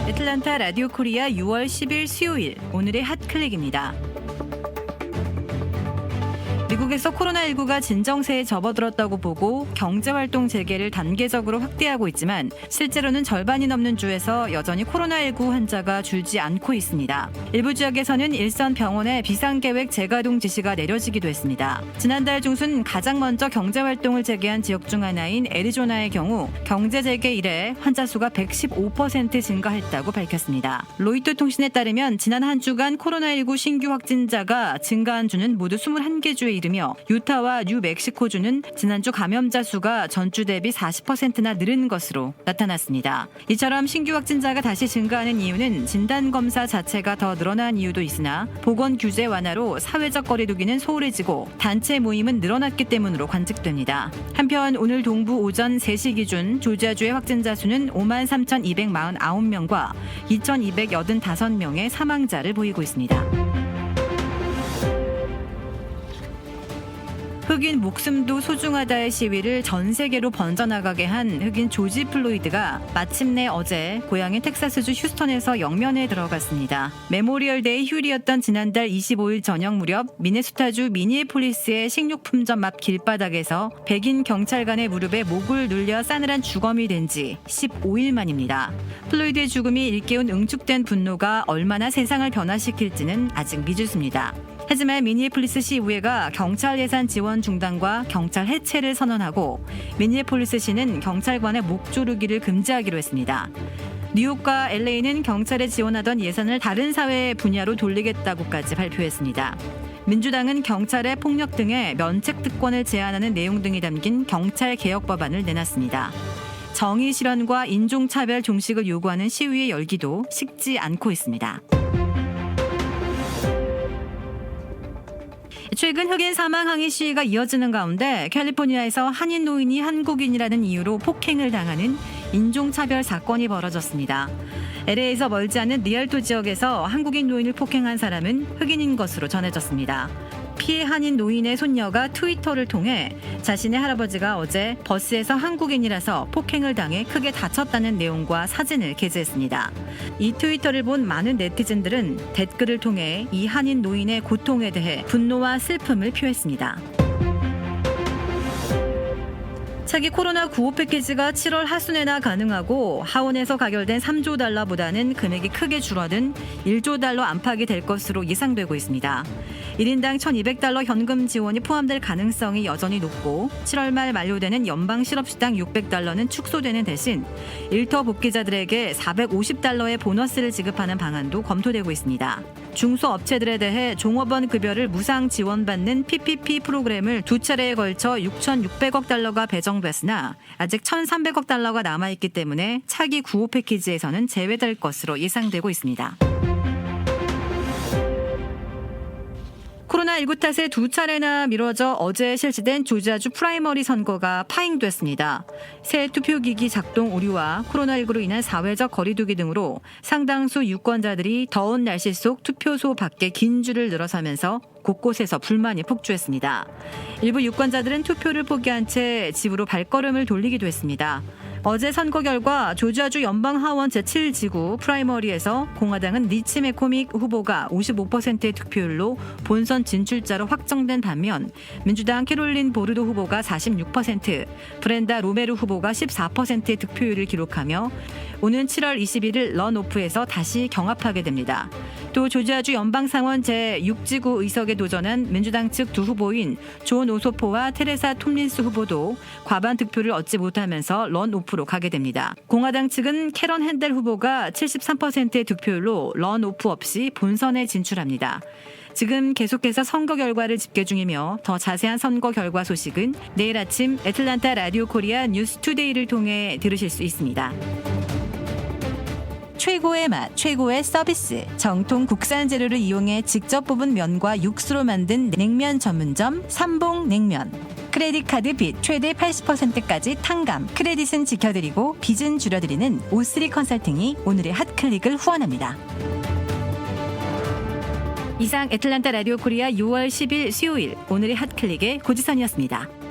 애틀란타 라디오 코리아 6월 10일 수요일 오늘의 핫클릭입니다. 미국에서 코로나19가 진정세에 접어들었다고 보고 경제활동 재개를 단계적으로 확대하고 있지만 실제로는 절반이 넘는 주에서 여전히 코로나19 환자가 줄지 않고 있습니다. 일부 지역에서는 일선 병원에 비상계획 재가동 지시가 내려지기도 했습니다. 지난달 중순 가장 먼저 경제활동을 재개한 지역 중 하나인 애리조나의 경우 경제 재개 이래 환자 수가 115% 증가했다고 밝혔습니다. 로이터 통신에 따르면 지난 한 주간 코로나19 신규 확진자가 증가한 주는 모두 21개 주에 이르며 유타와 뉴멕시코주는 지난주 감염자 수가 전주 대비 40%나 늘은 것으로 나타났습니다. 이처럼 신규 확진자가 다시 증가하는 이유는 진단검사 자체가 더 늘어난 이유도 있으나 보건 규제 완화로 사회적 거리 두기는 소홀해지고 단체 모임은 늘어났기 때문으로 관측됩니다. 한편 오늘 동부 오전 3시 기준 조지아주의 확진자 수는 53,249명과 2,285명의 사망자를 보이고 있습니다. 흑인 목숨도 소중하다의 시위를 전 세계로 번져나가게 한 흑인 조지 플로이드가 마침내 어제 고향인 텍사스주 휴스턴에서 영면에 들어갔습니다. 메모리얼데이 휴일이었던 지난달 25일 저녁 무렵 미네소타주 미니애폴리스의 식료품점 앞 길바닥에서 백인 경찰관의 무릎에 목을 눌려 싸늘한 주검이 된 지 15일 만입니다. 플로이드의 죽음이 일깨운 응축된 분노가 얼마나 세상을 변화시킬지는 아직 미지수입니다. 하지만 미니애폴리스 시의회가 경찰 예산 지원 중단과 경찰 해체를 선언하고 미니애폴리스 시는 경찰관의 목 조르기를 금지하기로 했습니다. 뉴욕과 LA는 경찰에 지원하던 예산을 다른 사회 분야로 돌리겠다고까지 발표했습니다. 민주당은 경찰의 폭력 등의 면책 특권을 제한하는 내용 등이 담긴 경찰 개혁 법안을 내놨습니다. 정의 실현과 인종차별 종식을 요구하는 시위의 열기도 식지 않고 있습니다. 최근 흑인 사망 항의 시위가 이어지는 가운데 캘리포니아에서 한인 노인이 한국인이라는 이유로 폭행을 당하는 인종차별 사건이 벌어졌습니다. LA에서 멀지 않은 리알토 지역에서 한국인 노인을 폭행한 사람은 흑인인 것으로 전해졌습니다. 피해 한인 노인의 손녀가 트위터를 통해 자신의 할아버지가 어제 버스에서 한국인이라서 폭행을 당해 크게 다쳤다는 내용과 사진을 게재했습니다. 이 트위터를 본 많은 네티즌들은 댓글을 통해 이 한인 노인의 고통에 대해 분노와 슬픔을 표했습니다. 차기 코로나 구호 패키지가 7월 하순에나 가능하고 하원에서 가결된 3조 달러보다는 금액이 크게 줄어든 1조 달러 안팎이 될 것으로 예상되고 있습니다. 1인당 1,200달러 현금 지원이 포함될 가능성이 여전히 높고 7월 말 만료되는 연방 실업시당 600달러는 축소되는 대신 일터 복귀자들에게 450달러의 보너스를 지급하는 방안도 검토되고 있습니다. 중소업체들에 대해 종업원 급여를 무상 지원받는 PPP 프로그램을 두 차례에 걸쳐 6,600억 달러가 배정됐으나 아직 1,300억 달러가 남아있기 때문에 차기 구호 패키지에서는 제외될 것으로 예상되고 있습니다. 코로나19 탓에 두 차례나 미뤄져 어제 실시된 조지아주 프라이머리 선거가 파행됐습니다. 새 투표기기 작동 오류와 코로나19로 인한 사회적 거리두기 등으로 상당수 유권자들이 더운 날씨 속 투표소 밖에 긴 줄을 늘어서면서 곳곳에서 불만이 폭주했습니다. 일부 유권자들은 투표를 포기한 채 집으로 발걸음을 돌리기도 했습니다. 어제 선거 결과 조지아주 연방하원 제7지구 프라이머리에서 공화당은 리치 맥코믹 후보가 55%의 득표율로 본선 진출자로 확정된 반면 민주당 캐롤린 보르도 후보가 46%, 브렌다 로메르 후보가 14%의 득표율을 기록하며 오는 7월 21일 런오프에서 다시 경합하게 됩니다. 또 조지아주 연방상원 제6지구 의석에 도전한 민주당 측 두 후보인 존 오소포와 테레사 톰린스 후보도 과반 득표를 얻지 못하면서 런오프로 가게 됩니다. 공화당 측은 캐런 핸델 후보가 73%의 득표율로 런오프 없이 본선에 진출합니다. 지금 계속해서 선거 결과를 집계 중이며 더 자세한 선거 결과 소식은 내일 아침 애틀란타 라디오 코리아 뉴스 투데이를 통해 들으실 수 있습니다. 최고의 맛, 최고의 서비스, 정통 국산 재료를 이용해 직접 뽑은 면과 육수로 만든 냉면 전문점 삼봉냉면. 크레딧 카드 빚 최대 80%까지 탕감, 크레딧은 지켜드리고 빚은 줄여드리는 O3 컨설팅이 오늘의 핫클릭을 후원합니다. 이상 애틀란타 라디오 코리아 6월 10일 수요일 오늘의 핫클릭의 고지선이었습니다.